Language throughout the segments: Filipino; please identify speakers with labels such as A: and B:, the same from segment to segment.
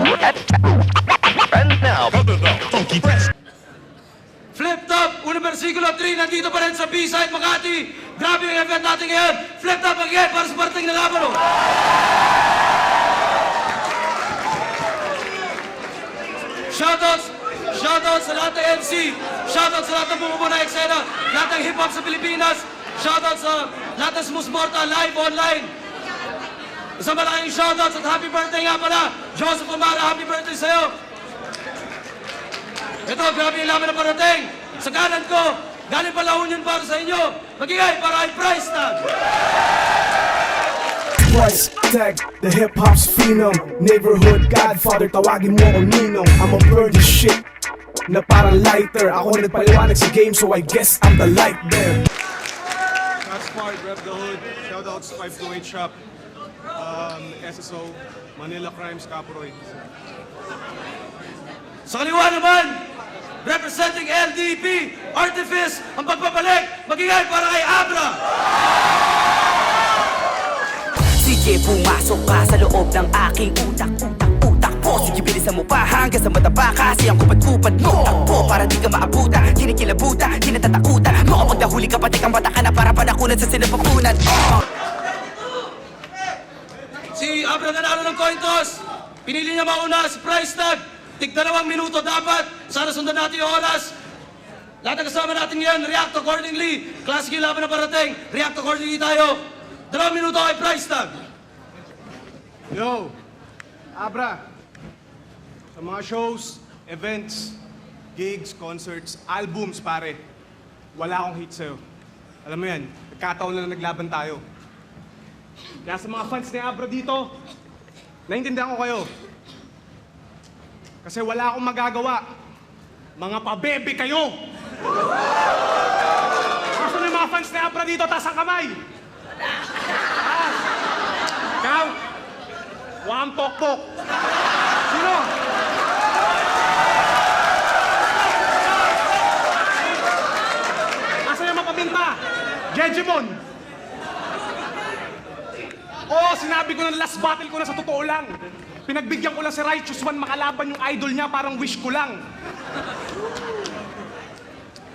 A: And now, Funky Fresh.
B: Flip Top, unang versikulo 3, nandito pa rin sa B-side Makati. Grabe yung event natin ngayon. Flip Top again para sa parating na laban. Shoutouts sa lahat ng MC. Shoutouts sa lahat ng bumubuo na eksena. Lahat ng hip-hop sa Pilipinas. Shoutouts sa lahat ng Smooth Mortal live online. Sa malaking shoutouts at happy birthday nga pala. Joseph Amara, happy birthday sa'yo. Ito, grabe yung laban na parating. Sa kanan ko, galing pa La Union para sa inyo. Magigay para kay Price Tag.
C: Price Tag, the hip-hop's phenom. Neighborhood godfather, tawagin mo ako Ninong. I'm a bird of shit, na parang lighter. Ako nagpaliwanag sa game, so I guess I'm the light there.
D: That's smart, Rep the Hood. Shoutouts 528 Shop. SSO, Manila Crimes, Caproy.
B: Sa kaliwa naman, representing LDP, Artifice, ang pagpapalik, magigay para kay Abra.
E: Sige, pumasok ka sa loob ng aking utak po. Sige, bilisan mo pa hanggang sa mataba. Kasi ang kupad-kupad mo takbo para di ka maabuta, kinikilabuta, kinatatakutan. Mo kapag nahuli ka, pati kang bata ka na para panakunan sa sinapapunan.
B: Si Abra nanalo ng coin toss. Pinili niya mauna si Price Tag. Tig 2 minuto dapat. Sana sundan natin yung oras. Lahat ng kasama natin ngayon, react accordingly. Classic yung laban na parating. React accordingly tayo. 2 minuto kay Price Tag.
D: Yo, Abra. Sa mga shows, events, gigs, concerts, albums, pare. Wala akong hit sa'yo. Alam mo yan, nagkataon lang na naglaban tayo. Kaya sa mga fans ni Abra dito, naiintindihan ko kayo. Kasi wala akong magagawa. Mga pabebe kayo! Gusto na yung mga fans ni Abra dito, taas ang kamay! Taas! Ikaw? Wang pokpok! Sino? Asa yung mapabinta? Jejimon! Oo, sinabi ko na last battle ko na sa totoo lang. Pinagbigyan ko lang si Righteous One makalaban yung idol niya, parang wish ko lang.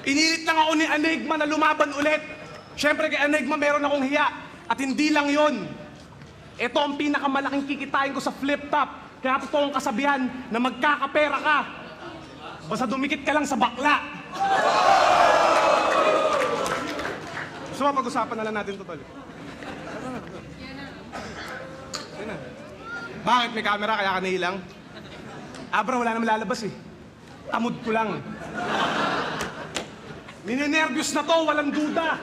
D: Pinilit lang ako ni Enigma na lumaban ulit. Siyempre kay Enigma meron akong hiya. At hindi lang yon. Ito ang pinakamalaking kikitain ko sa Flip Top. Kaya totoong kasabihan na magkakapera ka. Basta dumikit ka lang sa bakla. Gusto mo pag-usapan na lang natin to, tol? Bakit may camera kaya ka nahilang? Abra, wala naman lalabas eh. Tamod ko lang. Ninenervyos na to, walang duda.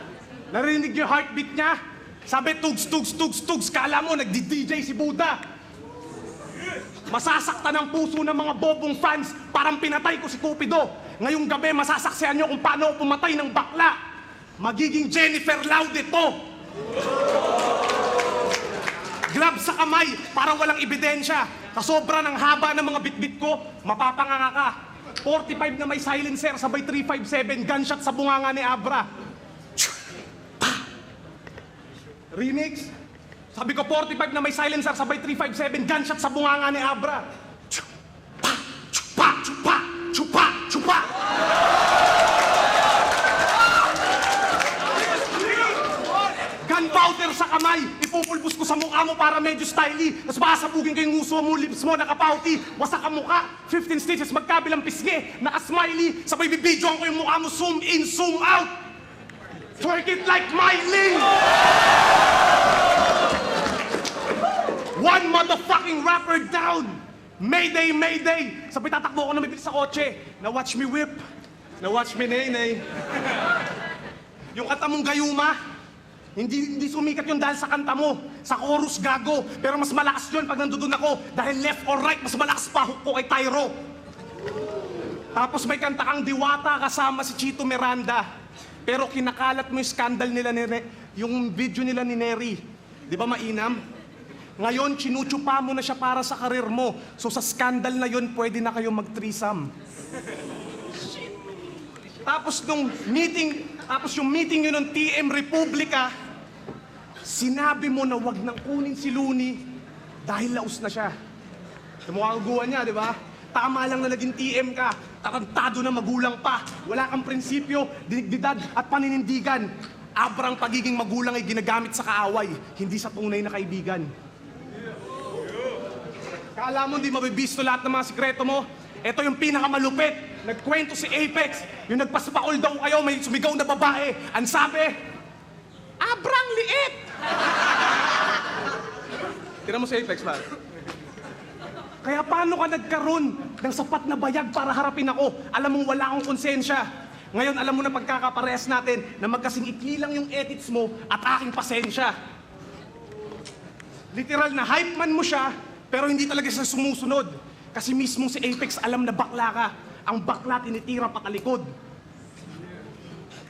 D: Narinig yung heartbeat niya? Sabi, tugs, tugs, tugs, tugs. Kala mo, nagdi-DJ si Buddha. Masasaktan ang puso ng mga bobong fans. Parang pinatay ko si Cupido. Ngayong gabi, masasaksihan nyo kung paano ako pumatay ng bakla. Magiging Jennifer Laude to. Glove sa kamay para walang ebidensya. Sa sobra ng haba ng mga bitbit ko, mapapanganga ka. 45 na may silencer, sabay 357, gunshot sa bunganga ni Abra. Remix? Sabi ko 45 na may silencer, sabay 357, gunshot sa bunganga ni Abra. Chupa, chupa, chupa, chupa. Gunpowder sa kamay, ipupulbos ko sa mukha mo para medyo styly. Tapos basabugin ko yung nguso mo, lips mo, nakapauti. Wasak ang mukha, 15 stitches, magkabilang pisngi, naka-smiley. Sabay bibidyoan ko yung mukha mo, zoom in, zoom out. Twerk it like Miley! One motherfucking rapper down! Mayday, mayday! Sabay tatakbo ko na mabilis sa kotse. Na watch me whip. Na watch me nay-nay. Yung kanta mong gayuma, hindi sumikat yun dahil sa kanta mo. Sa chorus gago. Pero mas malakas yun pag nandun ako. Dahil left or right, mas malakas pa hook ko kay Tyro. Tapos may kanta kang Diwata kasama si Chito Miranda. Pero kinakalat mo yung scandal nila yung video nila ni Neri. Di ba mainam? Ngayon, chinuchupa mo na siya para sa karir mo. So sa scandal na yun, pwede na kayo mag-threesome. Tapos yung meeting yun ng TM Republika, sinabi mo na wag nang kunin si Looney dahil laos na siya. Sa mukha kaguhan niya, di ba? Tama lang na naging TM ka. Tarantado na magulang pa. Wala kang prinsipyo, dignidad at paninindigan. Abrang pagiging magulang ay ginagamit sa kaaway, hindi sa tunay na kaibigan. Kala mo hindi mabibisto lahat ng mga sikreto mo? Ito yung pinakamalupit. Nagkwento si Apex, yung nagpaspaol daw kayo, may sumigaw na babae. Ang sabi, abrang liit! Tira mo si Apex, man. Kaya paano ka nagkaroon ng sapat na bayag para harapin ako? Alam mong wala akong konsensya. Ngayon, alam mo na pagkakaparehas natin na magkasing ikli lang yung edits mo at aking pasensya. Literal na hype man mo siya, pero hindi talaga siya sumusunod. Kasi mismo si Apex alam na bakla ka. Ang bakla tinitira patalikod.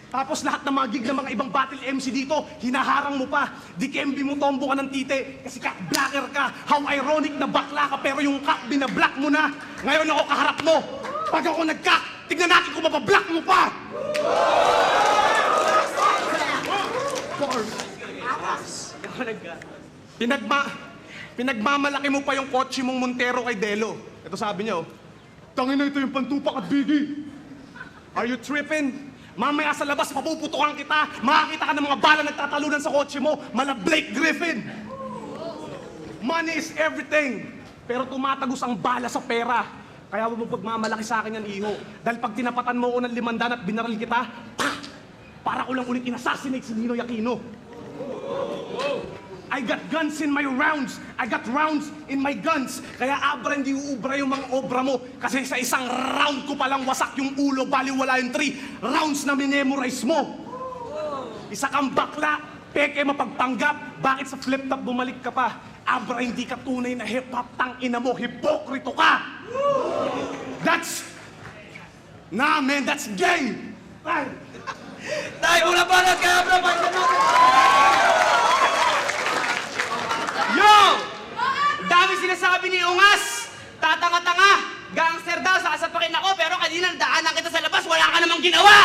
D: Tapos lahat ng mga gig ng mga ibang battle MC dito, hinaharang mo pa. Dikembe mo tombo ka ng tite kasi cock-blacker ka. How ironic na bakla ka pero yung cock binablock mo na. Ngayon ako kaharap mo. Pag ako nag-cock, tignan natin kung mapablock mo pa. Pinagmamalaki mo pa yung kotse mong Montero kay Delo. Ito sabi niya, oh. Tangin na ito yung pantupak at bigi. Are you tripping? Mamaya sa labas, papuputukan kita. Makakita ka ng mga bala nagtatalunan sa kotse mo. Mala Blake Griffin. Money is everything. Pero tumatagos ang bala sa pera. Kaya huwag mo pagmamalaki sa akin yan, iho. Dahil pag tinapatan mo ko ng 500 at binaril kita, para ko lang ulit inassassinate si Ninoy Aquino. I got guns in my rounds. I got rounds in my guns. Kaya abra hindi uubra yung mga obra mo. Kasi sa isang round ko palang wasak yung ulo, baliwala yung 3 rounds na minemorize mo. Isa kang bakla, peke mapagpanggap. Bakit sa flip top bumalik ka pa? Abra hindi ka tunay na hip-hop, tangina mo, hipokrito ka. That's... Nah, man, that's gay. Ay.
B: Tayo una pa kay Abra, pakinggan natin.
F: Yo! Dami sinasabi ni Ungas! Tatanga-tanga! Gangster daw, sasapakin ako, pero kanina daanan kita sa labas, wala ka namang ginawa!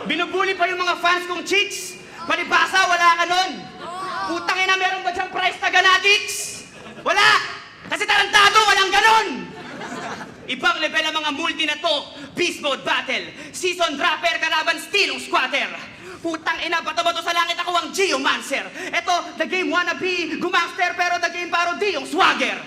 F: Binubuli pa yung mga fans kong chicks! Palibasa, wala ka nun! Putang ina, meron ba diyang price tag Ganatics? Wala! Kasi tarantado, walang ganon! Ibang level ang mga multi na to. Beast Mode Battle. Season Dropper kalaban Stilong Squatter. Putang ina, bato-bato sa langit ako ang Geomancer. Eto, the game wannabe, gumangster pero the game parody yung swagger.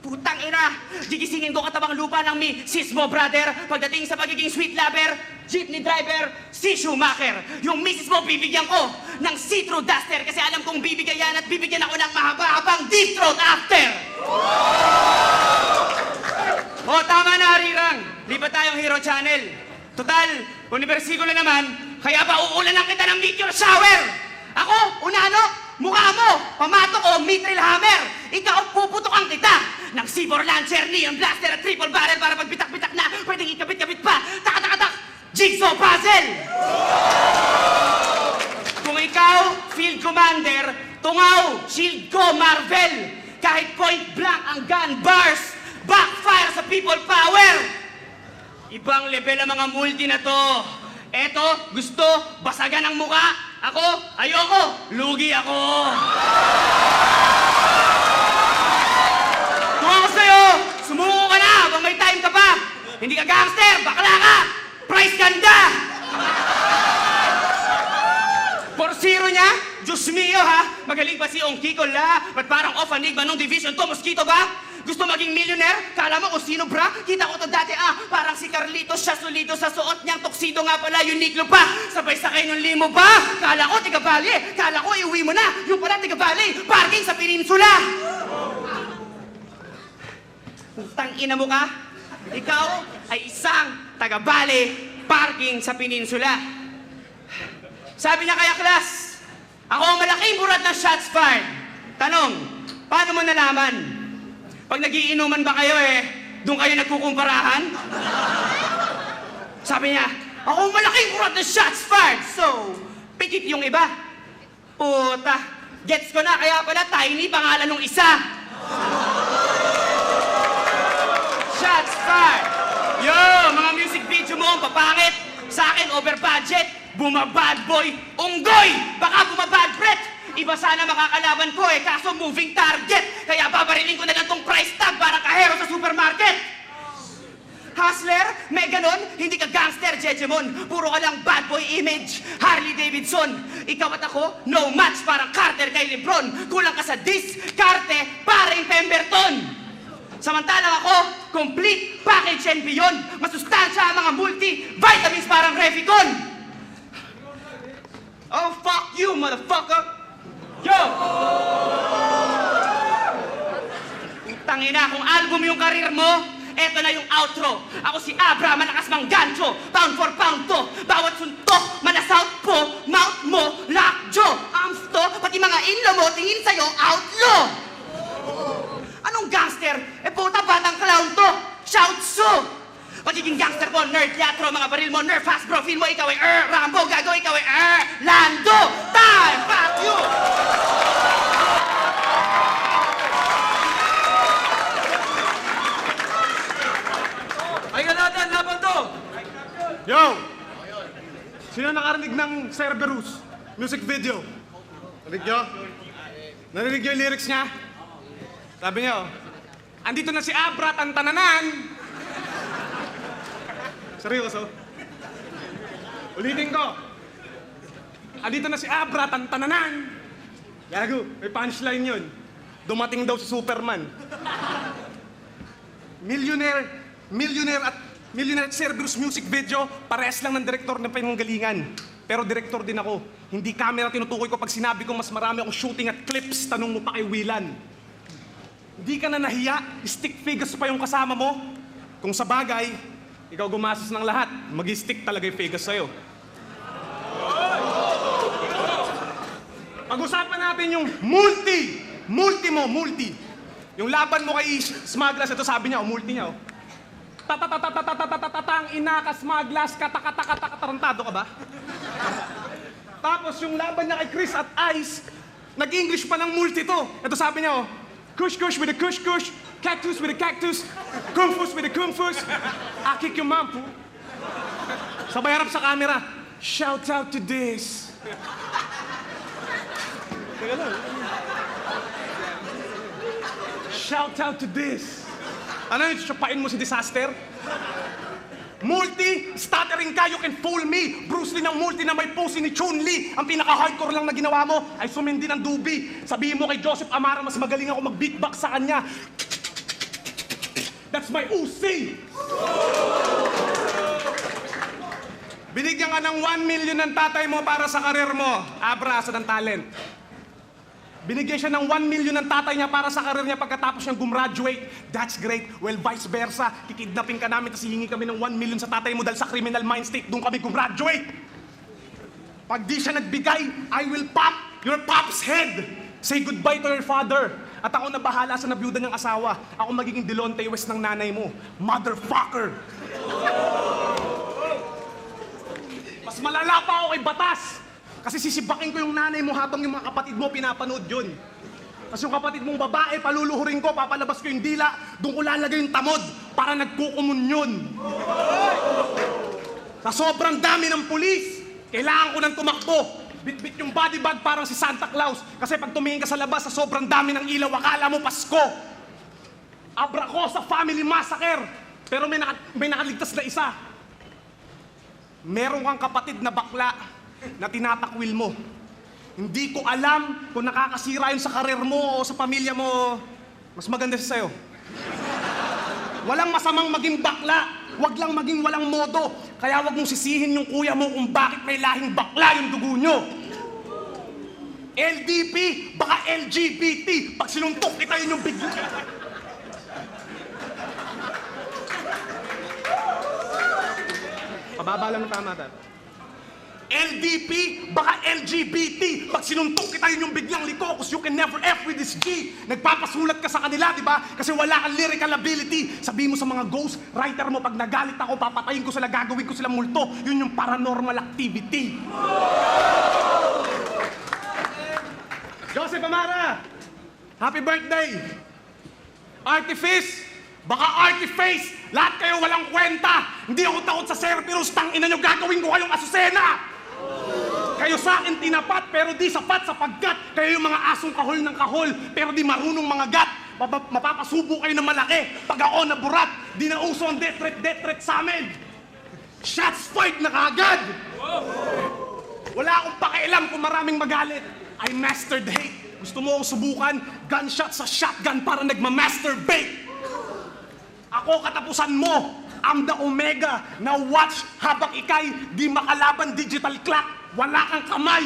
F: Putang ina, gigisingin ko katabang lupa ng mi Sismo brother. Pagdating sa pagiging sweet lover, jeepney driver, si Schumacher. Yung misis mo bibigyan ko ng see-through duster kasi alam kong bibigyan at bibigyan ako ng mahaba-habang deep throat after. O, tama na, Harirang. Lipat tayong Hero Channel. Total, universigo na naman, kaya ba uulanan kita ng meteor shower? Ako, unano, mukha mo, pamatok o mitril hammer. Ikaw, puputokan kita ng C4 Lancer, Neon Blaster at triple barrel para pag bitak-bitak na, pwedeng ikabit-kabit pa. Tak-tak-tak, Jigsaw Puzzle! Kung ikaw, Field Commander, tungaw, shield ko, Marvel. Kahit point blank ang gun bars, backfire sa people power! Ibang level ang mga multi na to. Eto, gusto, basagan ang muka. Ako, ayoko, lugi ako. Kung ako sa'yo, sumuko ka na habang may time ka pa. Hindi ka gangster, bakla ka. Price ganda. 4-0 niya? Diyos mio ha, magaling pa si Ong Kiko la. Ba't parang off enigma nung division to, mosquito ba? Gusto maging millionaire? Kala mo kung sino bra? Kita ko to dati parang si Carlitos siya solido sa suot niyang tuxedo nga pala, Uniqlo pa. Sabay sakay nung limo ba? Kala ko tiga Bali, kala ko iuwi mo na. Yung pala tiga Bali, parking sa Peninsula. Putang ina mo ka? Ikaw ay isang taga Bali, parking sa Peninsula. Sabi niya kaya class, ako ang malaking burat ng shots fired. Tanong, paano mo nalaman? Pag nagiinuman ba kayo doon kayo nagkukumparahan? Sabi niya, ako malaking kurat na shots fired, so, pikit yung iba. Puta, gets ko na, kaya pala Tiny pangalan nung isa. Shots fired. Yo, mga music video mo ang papangit. Sa akin, over budget. Bumabad boy, unggoy, baka bumabad breath. Iba sana makakalaban ko eh, kaso moving target. Kaya babarilin ko na lang tong price tag para kahero sa supermarket. Hustler, may ganon, hindi ka gangster, Jejemon. Puro ka lang bad boy image, Harley Davidson. Ikaw at ako, no match, parang Carter kay Lebron. Kulang ka sa diskarte, paring Pemberton. Samantalang ako, complete package and beyond. Masustansya ang mga multi-vitamins parang Reficon. Oh, fuck you, motherfucker! Yo! Tangina, kung album yung karir mo, eto na yung outro. Ako si Abra, malakas mang gancho. Pound for pound to. Bawat suntok, manasouth po. Mouth mo, lockjaw. Arms to, pati mga inlo mo, tingin sa'yo, outlaw. Anong gangster? Eh puta, batang clown to. Shout so. Pagiging gangster ko, nerd, teatro, mga baril mo, nerf, fast bro, feel mo, ikaw ay Rambo, gago, ikaw ay Lando. Time, fuck you.
B: Ay nga natin, laban to!
D: Yo! Sino nakarinig ng Cerberus music video? Narinig nyo? Narinig nyo yung lyrics niya? Sabi niya, andito na si Abra, tantananan! Seryoso? Ulitin ko. Andito na si Abra, tantananan! Gago, may punchline yun. Dumating daw si Superman. Millionaire at Cerberus music video, parehas lang ng direktor ng pinanggalingan. Pero direktor din ako. Hindi camera tinutukoy ko pag sinabi ko mas marami akong shooting at clips, tanong mo pa kay Willan. Hindi ka na nahiya, stick figures pa yung kasama mo. Kung sa bagay, ikaw gumastos ng lahat, mag-stick talaga yung figures sa'yo. Pag-usapan natin yung multi. Yung laban mo kay Smaglas, ito sabi niya, multi niya, tatatatatatatatang ina ka Smaglas, katakatakatarantado ka ba? Tapos yung laban niya kay Chris at Ice, nag-English pa ng multi to. Ito sabi niya, kush with a kush, cactus with a cactus, kumfus with a kumfus, I kick your mom, po. Sabay harap sa camera, shout out to this. Teka lang. Shout out to this. Ano yun, siyapain mo si Disaster? Multi, stuttering ka, you can fool me. Bruce Lee ng multi na may pose ni Chun-Li. Ang pinaka-hardcore lang na ginawa mo ay sumindi ng dubi. Sabihin mo kay Joseph Amara, mas magaling ako mag-beatbox sa kanya. That's my Uzi! Binigyan ka ng 1 million ng tatay mo para sa karir mo. Abra, asa ng talent. Binigyan siya ng 1 million ng tatay niya para sa karir niya pagkatapos niyang gumraduate. That's great. Well, vice versa. Kikidnapin ka namin tapos hihingi kami ng 1 million sa tatay mo dahil sa criminal mind state, doon kami gumraduate. Pag di siya nagbigay, I will pop your pop's head. Say goodbye to your father. At ako na bahala sa nabiyuda niyang asawa. Ako magiging Delonte West ng nanay mo. Motherfucker! Mas malala pa ako kay Batas. Kasi sisibakin ko yung nanay mo habang yung mga kapatid mo pinapanood yun. Kasi yung kapatid mong babae, paluluhurin ko, papalabas ko yung dila, doon ko lalagay yung tamod para nagkukumunyon. Sa sobrang dami ng pulis, kailangan ko nang tumakbo. Bit-bit yung body bag parang si Santa Claus. Kasi pag tumingin ka sa labas, sa sobrang dami ng ilaw, akala mo Pasko. Abra ko sa family massacre. Pero may nakaligtas na isa. Meron kang kapatid na bakla na tinatakwil mo. Hindi ko alam kung nakakasira yun sa karir mo o sa pamilya mo. Mas maganda siya sa'yo. Walang masamang maging bakla. Wag lang maging walang modo. Kaya wag mong sisihin yung kuya mo kung bakit may lahing bakla yung dugo nyo. LDP, baka LGBT. Pag sinuntok kita yun yung bigla. Pababa lang ng tama, Dad. LDP, baka LGBT. Pag sinuntok kita yun yung biglang liko, cause you can never F with this G. Nagpapasulat ka sa kanila, di ba? Kasi wala kang lyrical ability. Sabihin mo sa mga ghost writer mo, pag nagalit ako, papatayin ko sila, gagawin ko sila multo. Yun yung paranormal activity. Joseph Amara, happy birthday! Artifice, baka artiface, lahat kayo walang kwenta. Hindi ako takot sa Cerberus, tangina nyo, gagawin ko kayong asusena! Kayo sa akin tinapat, pero di sapat sapagkat kayo yung mga asong kahol ng kahol, pero di marunong mga gat. Mapapasubo kayo ng malaki. Pag ako naburat, di na uso ang death threat sa amin. Shots fired na kaagad. Wala akong pakialam kung maraming magalit. I mastered hate. Gusto mo akong subukan? Gunshot sa shotgun para nagma-masturbate. Ako katapusan mo. I'm the Omega na watch habang ikay di makalaban digital clock. Wala kang kamay.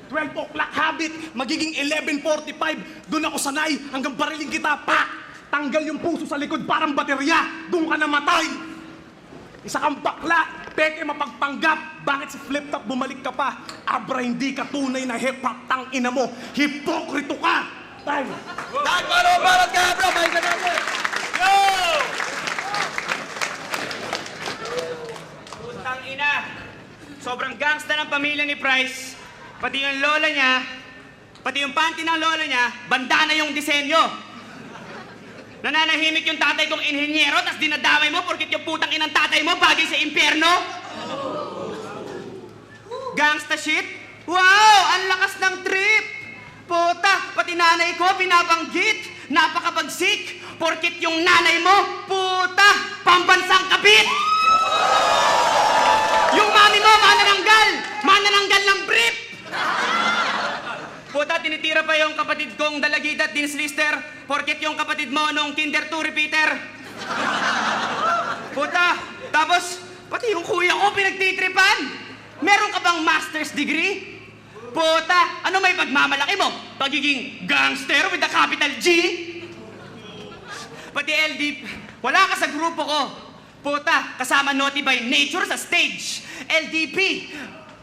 D: 12 o'clock habit, magiging 11:45. Doon ako sanay hanggang bariling kita, pak! Tanggal yung puso sa likod parang baterya. Doon ka namatay. Isa kang bakla, peke mapagpanggap. Bakit sa flip top bumalik ka pa? Abra, hindi ka tunay na hip-hop, tang ina mo. Hipokrito ka! Time!
B: Nagpalo-balot ka, bro! May ganun mo! Yo!
F: Putang ina. Sobrang gangsta ng pamilya ni Price. Pati yung lola niya, pati yung panty ng lola niya, bandana yung disenyo. Nananahimik yung tatay kong inhenyero, tas dinadamay mo porkit yung putang inang tatay mo bagay sa impyerno? Gangsta shit? Wow! Ang lakas ng trip! Puta, pati nanay ko binabanggit. Napakabagsik. Porkit yung nanay mo, puta, pambansang kabit! Yung mami mo, manananggal ng brief! Puta, tinitira pa yung kapatid kong dalagita at dinslister porkit yung kapatid mo nung kinder 2 repeater. Puta, tapos pati yung kuya ko pinagtitripan. Meron ka bang master's degree? Puta, ano may pagmamalaki mo? Pagiging gangster with a capital G? Pati LD, wala ka sa grupo ko. Puta, kasama Naughty by Nature sa stage. LDP,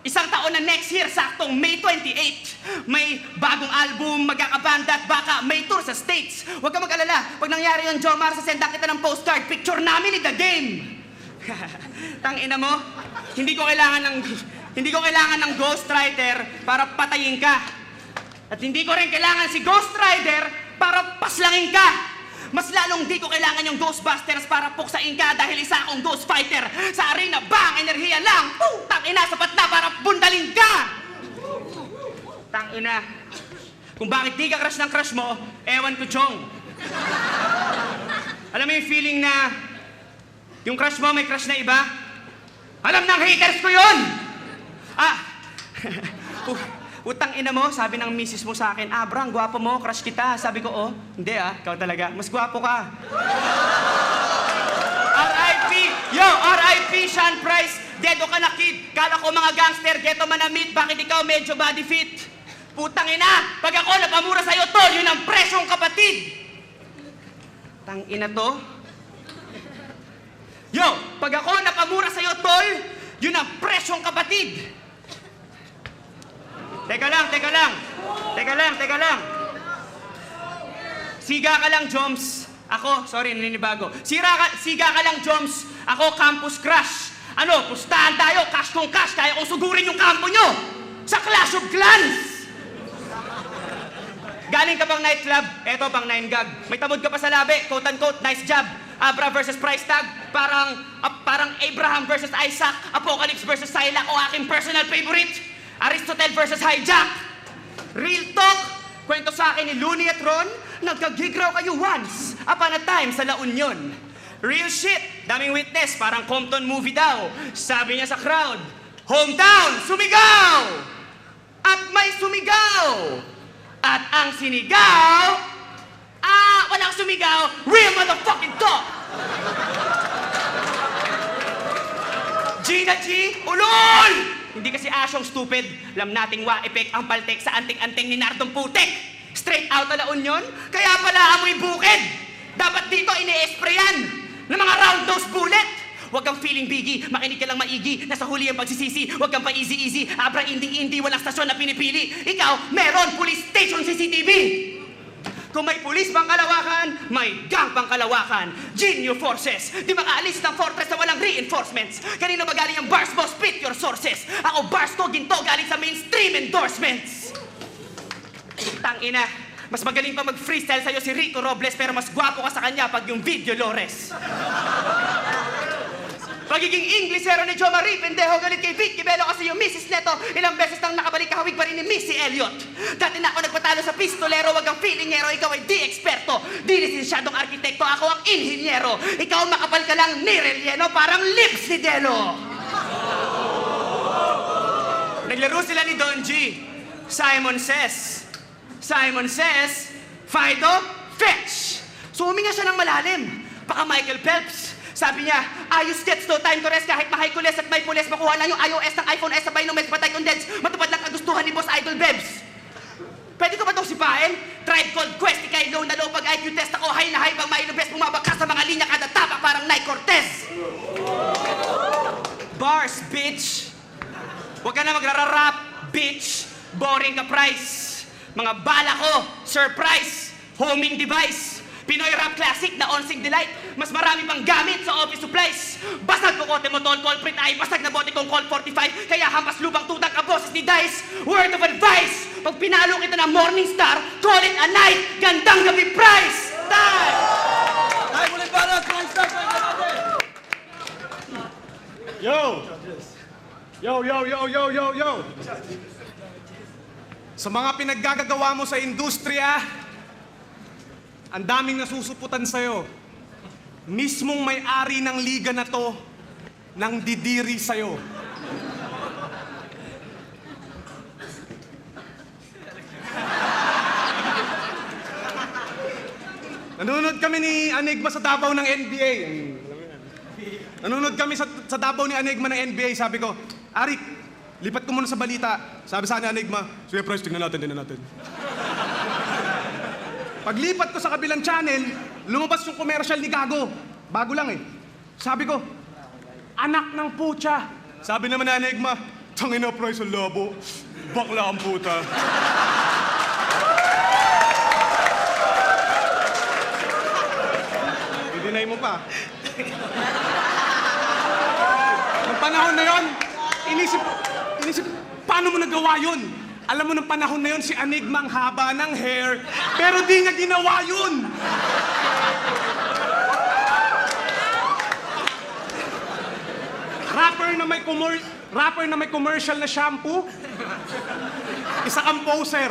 F: isang taon na next year, saktong May 28. May bagong album, magkakabanda at baka may tour sa States. Huwag ka mag-alala, pag nangyari yun, Jomar, sasenda kita ng postcard, picture namin in the game. Tangina mo, hindi ko kailangan ng ghostwriter para patayin ka. At hindi ko rin kailangan si Ghost Rider para paslangin ka. Mas lalong di ko kailangan yung Ghostbusters para puksain ka dahil isa akong Ghost Fighter. Sa arena, bang, enerhiya lang. Tangina, sapat na para bundalin ka. Tangina. Kung bakit di ka crush ng crush mo, ewan ko, Chong. Alam mo yung feeling na yung crush mo may crush na iba? Alam ng haters ko yun! Utang ina mo, sabi ng misis mo sa akin, Brang, gwapo mo, crush kita. Sabi ko, oh, hindi ikaw talaga, mas gwapo ka. R.I.P. Yo, R.I.P. Sean Price, dedo ka na kid. Kala ko mga gangster, geto manamit, bakit ikaw medyo body fit? Putang ina, pag ako napamura sa'yo, tol, yun ang presyong kapatid. Tang ina to. Yo, pag ako napamura sa'yo, tol, yun ang presyong kapatid. Teka lang. Siga ka lang, Joms. Ako, sorry, naninibago. Siga ka lang, Joms. Ako, campus crush. Ano, pustahan tayo, cash kong cash. Kaya kong sugurin yung kampo nyo. Sa Clash of Clans. Galing ka bang nightclub? Eto, pang 9 gag. May tamod ka pa sa labi, quote-unquote, nice job. Abra versus price tag. Parang Abraham versus Isaac. Apocalypse versus Silac o aking personal favorite. Aristotle versus Hijack. Real talk, kwento sa akin ni Looney at Ron, nagka-gig raw kayo once upon a time sa La Union. Real shit, daming witness, parang Compton movie daw. Sabi niya sa crowd, hometown, sumigaw! At may sumigaw! At ang sinigaw, walang sumigaw, real motherfucking talk! Gina G, ulol! Hindi kasi asyong stupid. Alam nating wa-epek ang paltek sa anting-anting ni Nardong Putek. Straight out na La Union, kaya pala amoy bukid. Dapat dito ini-sprayan ng mga round-nose bullet. Huwag kang feeling biggie, makinig ka lang maigi. Nasa huli ang pagsisisi, huwag kang pa easy-easy. Abra inding-indi, walang stasyon na pinipili. Ikaw, meron police station CCTV. Kung may pulis pang Kalawakan, may gang pang Kalawakan. Genio forces, di makaalis ng fortress na walang reinforcements. Kanino ba galing ang bars mo? Spit your sources. Ako bars ko, ginto galing sa mainstream endorsements. Tangina, mas magaling pa mag-freestyle sa'yo si Rico Robles, pero mas gwapo ka sa kanya pag yung video Lores. Pagiging Inglesero ni Jo Marie, pendeho galit kay Vicky Bello kasi yung Mrs. Neto, ilang beses nang nakabalik kahawig pa rin ni Missy Elliot. Dati na ako nagpatalo sa pistolero, wag ang feelingero, ikaw ay di eksperto, di lisensyadong arkitekto, ako ang inhinyero. Ikaw makapal ka lang ni relyeno, parang lips ni Delo. Naglaro sila ni Don G. Simon says, Fido, fetch! So huminga siya ng malalim. Baka Michael Phelps. Sabi niya, ayos gets no time to rest kahit mahikules at may pules. Makuha lang yung iOS ng iPhone S sabay nung may patay condense. Matupad lang kagustuhan ni Boss Idol Bebs. Pwede ko ba itong sipain? Tribe called Quest, ikay low na low pag IQ test ako. High na high pag mailubes, bumaba ka sa mga linya kada tapa parang Nike Cortez. Bars, bitch. Huwag ka na magrararap, bitch. Boring ka price. Mga bala ko, surprise. Homing device. Pinoy rap classic na onsing delight. Mas marami pang gamit sa office supplies. Basag ko kote mo tol, culprit ay basag na bote kong Colt 45. Kaya hampas lubang tutang ka boses ni Dice. Word of advice. Pag pinalo kita ng Morning Star, call it a night. Gandang gabi price. Time!
B: Tayo ulit para sa price tag.
D: Yo! Sa mga pinaggagawa mo sa industriya, ang daming nasusuputan sa'yo. Mismong may-ari ng liga na to, nang didiri sa'yo. Nanonood kami ni Enigma sa Davao ng NBA. Nanonood kami sa Davao ni Enigma ng NBA. Sabi ko, Arik, lipat ko muna sa balita. Sabi sa ni Enigma, sige Price, tingnan natin. Paglipat ko sa kabilang channel, lumabas yung commercial ni Gago. Bago lang eh. Sabi ko, anak ng putya. Sabi naman na Enigma, tangina Price, ang labo. Bakla ang puta. I-deny mo pa. Nung panahon na yon, inisip, paano mo nagawa yun? Alam mo, nung panahon na yun, si Enigma ang haba ng hair, pero di niya ginawa yun! Rapper na may commercial na shampoo, isa kang poser.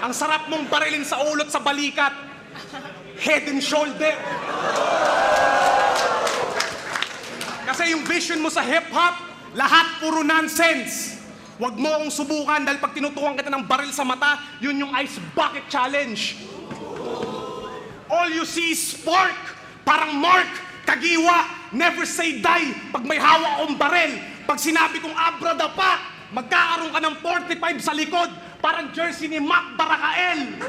D: Ang sarap mong barilin sa ulot sa balikat, head and shoulder. Kasi yung vision mo sa hip-hop, lahat puro nonsense. Huwag mo akong subukan dahil pag tinutukan kita ng baril sa mata, yun yung ice bucket challenge. All you see is spark. Parang Mark, kagiwa, never say die. Pag may hawak akong baril, pag sinabi kong abrada pa, magkakaroon ka ng 45 sa likod. Parang jersey ni Mac Barakael.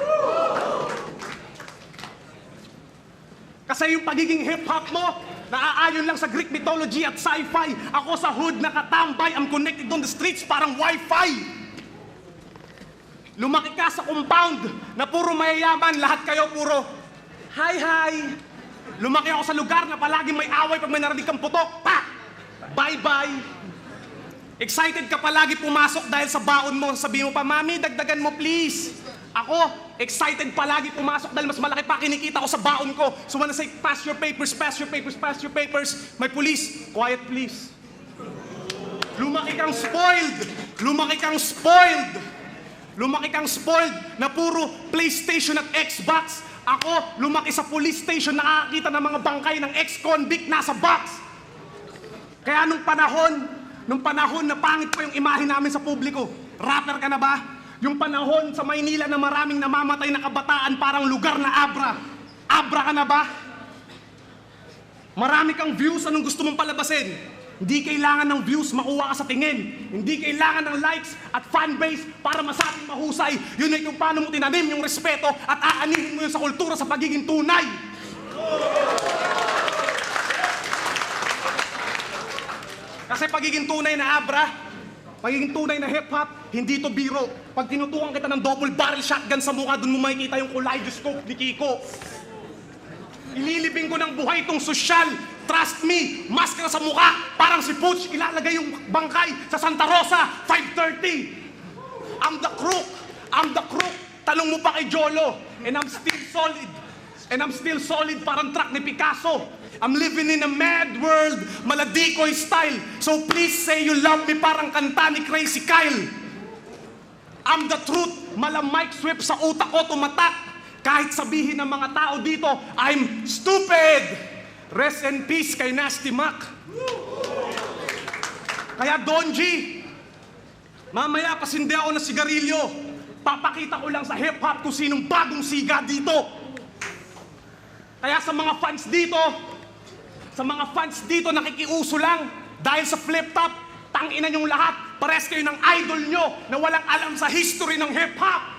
D: Kasi yung pagiging hip-hop mo, naaayon lang sa Greek mythology at sci-fi. Ako sa hood nakatambay, I'm connected on the streets parang Wi-Fi. Lumaki ka sa compound na puro mayayaman, lahat kayo puro hi. Lumaki ako sa lugar na palagi may away pag may narinig kang putok, pa! Bye-bye. Excited ka palagi pumasok dahil sa baon mo, sabihin mo pa, Mami, dagdagan mo please. Ako, excited palagi pumasok dahil mas malaki pa kinikita ko sa baon ko. So when I say, pass your papers, my police, quiet please. Lumaki kang spoiled na puro PlayStation at Xbox. Ako, lumaki sa police station, nakakita ng mga bangkay ng ex-convict nasa box. Kaya nung panahon na pangit pa yung imahe namin sa publiko, rapper ka na ba? Yung panahon sa Maynila na maraming namamatay na kabataan parang lugar na Abra. Abra ka na ba? Marami kang views, anong gusto mong palabasin? Hindi kailangan ng views, makuha ka sa tingin. Hindi kailangan ng likes at fanbase para masabing mahusay. Yun ay kung paano mo tinanim yung respeto at aanihin mo yun sa kultura sa pagiging tunay. Kasi pagiging tunay na Abra, pagiging tunay na hip-hop, hindi to biro. Pag tinutukan kita ng double barrel shotgun sa mukha, dun mo makikita yung kaleidoscope ni Kiko. Ililibing ko ng buhay itong sosyal. Trust me, maskara sa mukha, parang si Pooch, ilalagay yung bangkay sa Santa Rosa, 5:30. I'm the crook. Talong mo pa kay Jolo. And I'm still solid. And I'm still solid parang truck ni Picasso. I'm living in a mad world, maladikoy style. So please say you love me parang kanta ni Crazy Kyle. I'm the truth, mala mic sweep sa utak ko tumatak. Kahit sabihin ng mga tao dito, I'm stupid. Rest in peace kay Nasty Mac. Kaya Don G, mamaya pasindi ako ng sigarilyo. Papakita ko lang sa hip-hop kung sinong bagong siga dito. Kaya sa mga fans dito nakikiuso lang dahil sa flip top, tangina nyong lahat, pares kayo ng idol nyo na walang alam sa history ng hip-hop.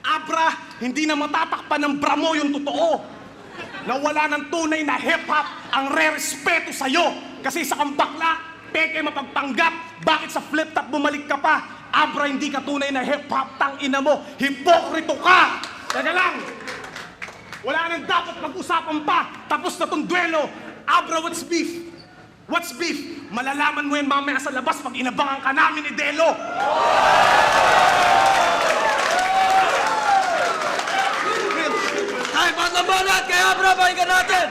D: Abra, hindi na matatakpan ng bramo yung totoo. Na wala ng tunay na hip-hop ang re-respeto sa'yo. Kasi sa kang bakla, peke mapagpanggap, bakit sa flip top bumalik ka pa? Abra, hindi ka tunay na hip-hop, tangina mo, hipokrito ka! Teka lang! Wala nang dapat pag-usapan pa. Tapos na tong duelo. Abra, what's beef? What's beef? Malalaman mo yan mamaya sa labas pag inabangan ka namin ni Delo.
B: Time out na banat! Kaya Abra, pakinggan natin!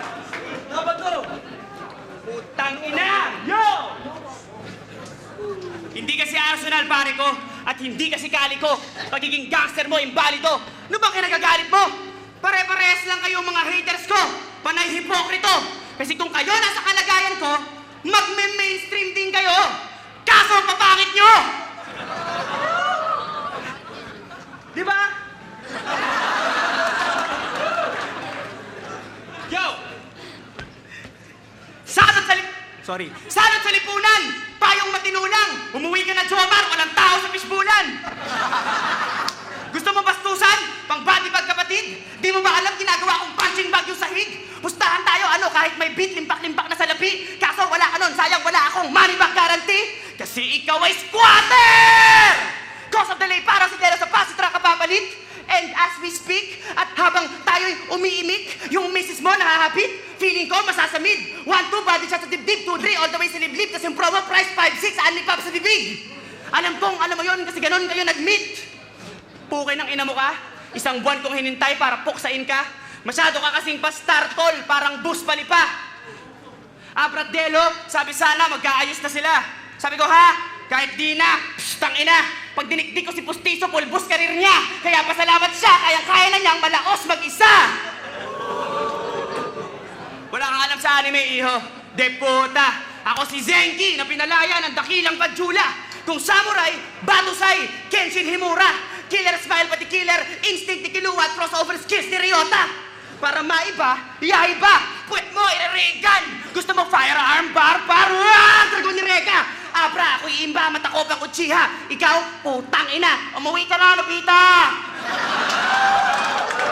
B: Dapat to!
F: Putang ina!
D: Yo!
F: Hindi kasi Arsenal, pare ko, at hindi kasi kali ko. Pagiging gangster mo, imbalido. Ano bang kinagagalit mo? Pare-parehas lang kayong mga haters ko. Panay hipokrito. Kasi kung kayo nasa kalagayan ko, magme-mainstream din kayo. Kaso, papangit nyo! Di ba? Yo! Sanot sa lipunan! Payong matinulang! Umuwi ka na, Jomar! Walang tao sa fishbulan! Gusto mo bastusan? Pang body bag kapatid? Di mo ba alam ginagawa kong punching bag yung sahig? Pustahan tayo, kahit may beat, limpak-limpak na sa lapi. Kaso wala ka nun, sayang wala akong money back guarantee. Kasi ikaw ay squatter! Cause of delay, parang si Dela sa pasitra kapapalit. And as we speak, at habang tayo'y umiimik, yung misis mo nahahapit, feeling ko masasamid. 1, 2, body shot sa dibdib, 2, 3, all the way sa liblib, tas yung promo price, 5, 6, only pop sa bibig. Alam mo yon kasi ganon kayo nag-meet. Pukay ng ina mo ka, isang buwan kong hinintay para puksain ka. Masyado ka kasing pastar, tol, parang bus palipa. Abra Delo, sabi sana magkaayos na sila. Sabi ko ha, kahit di na, tang ina. Pag dinikdik ko si Pustiso, pulbos karir niya. Kaya pasalamat siya, kaya na niyang malaos mag-isa. Wala kang alam sa anime, iho. De puta. Ako si Zenki na pinalaya ng dakilang Padjula. Kung samurai, Batusai, Kenshin Himura. Killer smile pati killer, instinct ni Kiluwa at crossover skills ni Ryota. Para maiba, yaiba, puwet mo, irerigan. Gusto mo firearm, bar, dragon ni Reka. Abra, ako'y imba, matakop ang uchiha. Ikaw, putang ina, umuwi ka na, Lupita!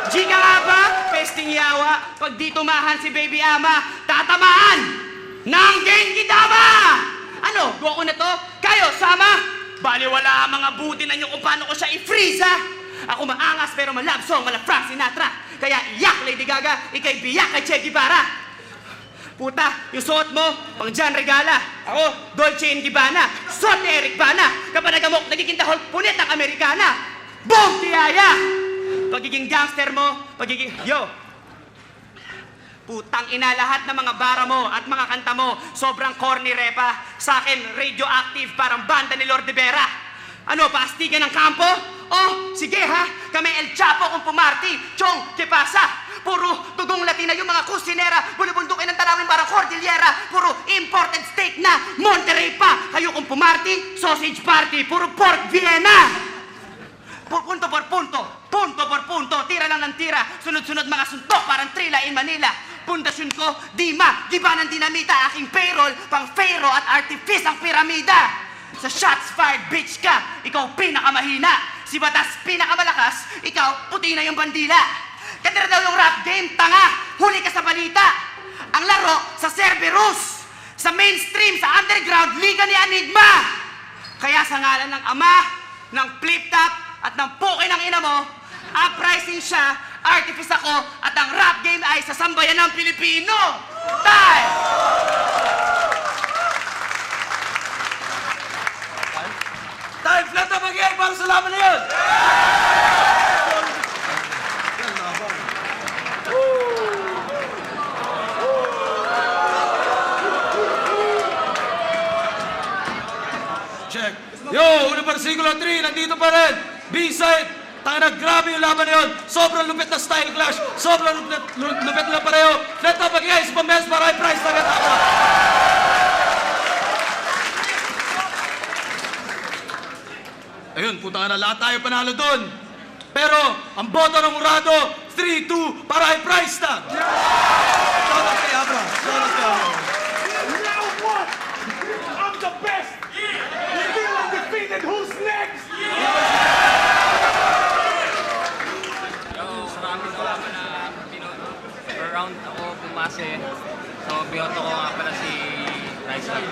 F: G ka nga ba? Pesting yawa, pag di tumahan si Baby Ama, tatamaan ng Genki Dama! Ano, go ko na to? Kayo, sama? Baliwala ang mga buti na nyo kung paano ko siya i-freeze, ha? Ako maangas pero malove song, mala Frank Sinatra. Kaya iyak, Lady Gaga, ikay biyak kay Che Guevara. Puta, yung suot mo, pang John Regala. Ako, Dolce & Gabbana. Suot ni Eric Bana. Kapag nagamok, nagiging tahol, punit ng Amerikana. Boom, tiyaya! Pagiging gangster mo, Yo! Putang ina, lahat ng mga bara mo at mga kanta mo, sobrang corny repa. Sa akin, radioactive, parang banda ni Lord de Vera. Ano, paastigan ng kampo? Oh, sige ha, kami El Chapo kung pumarty. Chong, ¿qué pasa? Puro tugong Latina yung mga kusinera. Bulubundukin ng tanawin parang Cordillera. Puro imported steak na Monterrey pa. Kayo kung pumarty, sausage party. Puro pork Vienna. Punto por punto, tira lang ng tira. Sunod-sunod mga suntok, parang Trila in Manila. Pundasyon ko, Dima, giba ng dinamita. Aking payroll, pang Pharaoh at artifice ang piramida. Sa shots fired, bitch ka, ikaw pinakamahina. Si Batas pinakamalakas, ikaw puti na yung bandila. Katira daw yung rap game, tanga, huli ka sa balita. Ang laro sa Cerberus, sa mainstream, sa underground, liga ni Enigma. Kaya sa ngalan ng ama, ng flip-top, at ng puke ng ina mo, uprising siya, artifice ako, at ang rap game ay sa sambayan ng Pilipino. Time!
B: Time flat na mag-iay para sa laban na yun! Formula 3, nandito pa rin. B-side. Tangina, grabe yung laban na yun. Sobrang lupit na style clash. Sobrang lupit na pareho. Let up guys, pamess para ay price agad ako. Ayun, puta na, lahat tayo panalo doon. Pero, ang boto ng Murado, 3-2 para ay price tag. Shout out kay Abra. Shout out kay Abra.
D: Now what? I'm the best! Still undefeated, who's next?
G: Maraming salamat na binoto. Per round ako bumase. So, binoto ko nga pala si Price Tag.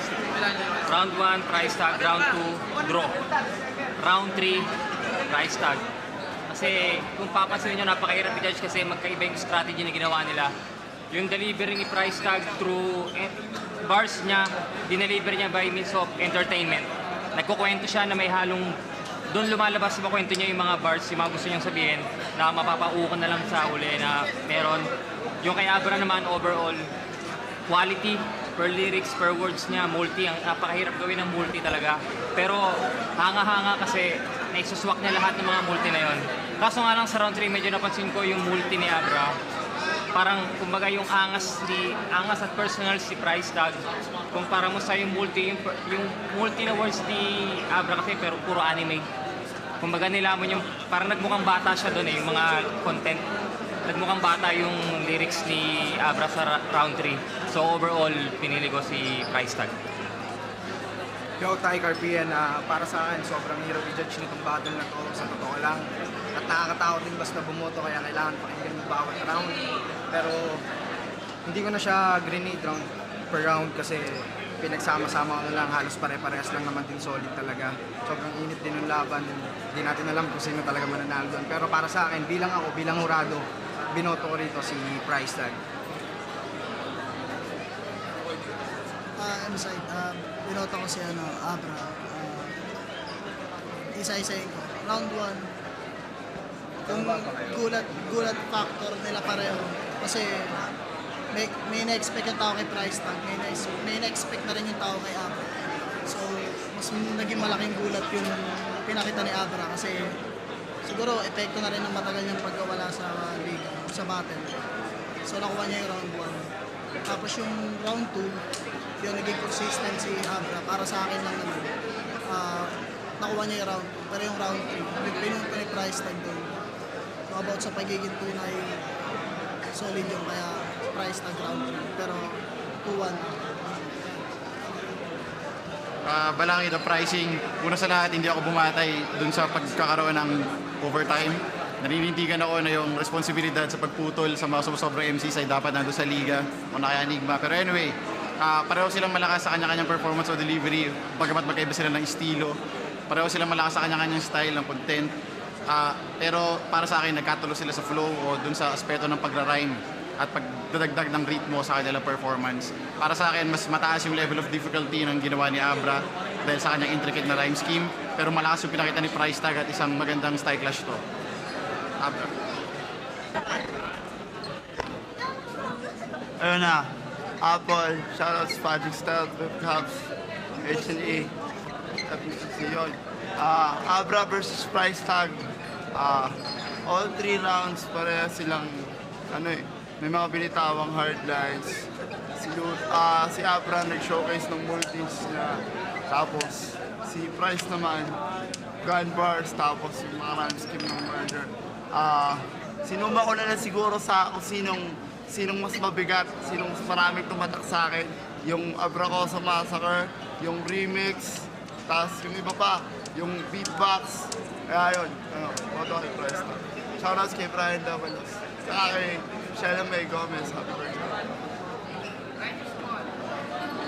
G: Round 1, Price Tag. Round 2, draw. Round 3, Price Tag. Kasi kung papansin nyo, napakahirap i-judge kasi magkaiba yung strategy na ginawa nila. Yung delivery ni Price Tag through bars niya, dineliver niya by means of entertainment. Nagkukwento siya na may halong doon lumalabas sa kwento niya yung mga bars, yung mga gusto niyang sabihin na mapapaukan na lang sa uli na meron. Yung kay Abra naman, overall, quality, per lyrics, per words niya, multi. Ang napakahirap gawin ng multi talaga. Pero hanga-hanga kasi naisuswak niya lahat ng mga multi na yon. Kaso nga lang sa round 3, medyo napansin ko yung multi ni Abra. Parang, kumbaga yung angas at personal si Price Tag. Kumpara mo sa yung multi na words ni Abra kasi pero puro anime. Kumbaga nilamon yung, parang nagmukhang bata siya doon yung mga content. Nagmukhang bata yung lyrics ni Abra sa round 3. So overall, pinili ko si Price Tag.
H: Yo, Ty Carpian, para sa akin, sobrang hirap i-judge nitong battle na to, sa totoo lang. At nakakatakot din basta bumoto, kaya kailangan pakinggan mo bawat round. Pero hindi ko na siya grenade round per round kasi pinagsama-sama ko na lang, halos pare-parehas lang naman din solid talaga. Sobrang init din ng laban, hindi natin alam kung sino talaga mananalo doon. Pero para sa akin, bilang Murado, binoto ko rito si Price Tag.
I: Inside, binoto ko si Abra. Isa-isayin ko. Round 1, yung gulat factor nila pareho. Kasi may na-expect yung tao kay Price Tag, may na-expect na rin yung tao kay Abra. So, mas naging malaking gulat yung pinakita ni Abra kasi siguro epekto na rin ng matagal niyang pagkawala sa liga, sa battle. So, nakuha niya yung round 1. Tapos yung round 2, yung naging consistent si Abra, para sa akin lang naman, nakuha niya yung round 2. Pero yung round 3, pinunto ni Price Tag doon. So, about sa pagiging tunay, solid yung kaya Price Tag round 3. Pero 2-1.
J: Balangin ang pricing. Una sa lahat, hindi ako bumatay dun sa pagkakaroon ng overtime. Naninindigan ako na yung responsibilidad sa pagputol sa mga sumusobrang MCs ay dapat nandun sa liga o na kaya Enigma. Pero anyway, pareho silang malakas sa kanya-kanyang performance o delivery, bagamat magkaiba sila ng estilo. Pareho silang malakas sa kanya-kanyang style ng content. Pero para sa akin, nagkatulo sila sa flow o dun sa aspeto ng pagra-rhyme at pagdadagdag ng ritmo sa kanilang performance. Para sa akin, mas mataas yung level of difficulty ng ginawa ni Abra dahil sa kanyang intricate na rhyme scheme. Pero malakas yung pinakita ni Price Tag at isang magandang style clash to. Abra.
H: Ayun na, Apple, shoutouts, Magic Style, Flip Cups, H&E, FPCC yun. Abra versus Price Tag. All 3 rounds, pareha silang, may mga binitawang hard lines. Si Abra nag-showcase ng multis niya. Tapos, si Price naman, gun bars, tapos yung mga rhyme scheme ng murder. Sinuma ko na lang siguro sa kung sinong mas mabigat, sinong mas maraming tumatak sa akin. Yung Abra ko sa Massacre, yung remix, tapos yung iba pa, yung beatbox. Kaya yun, boto kay Price Tag. Shoutouts kay Brian Davalos. Saka kay Shella May Gomez. Happy birthday.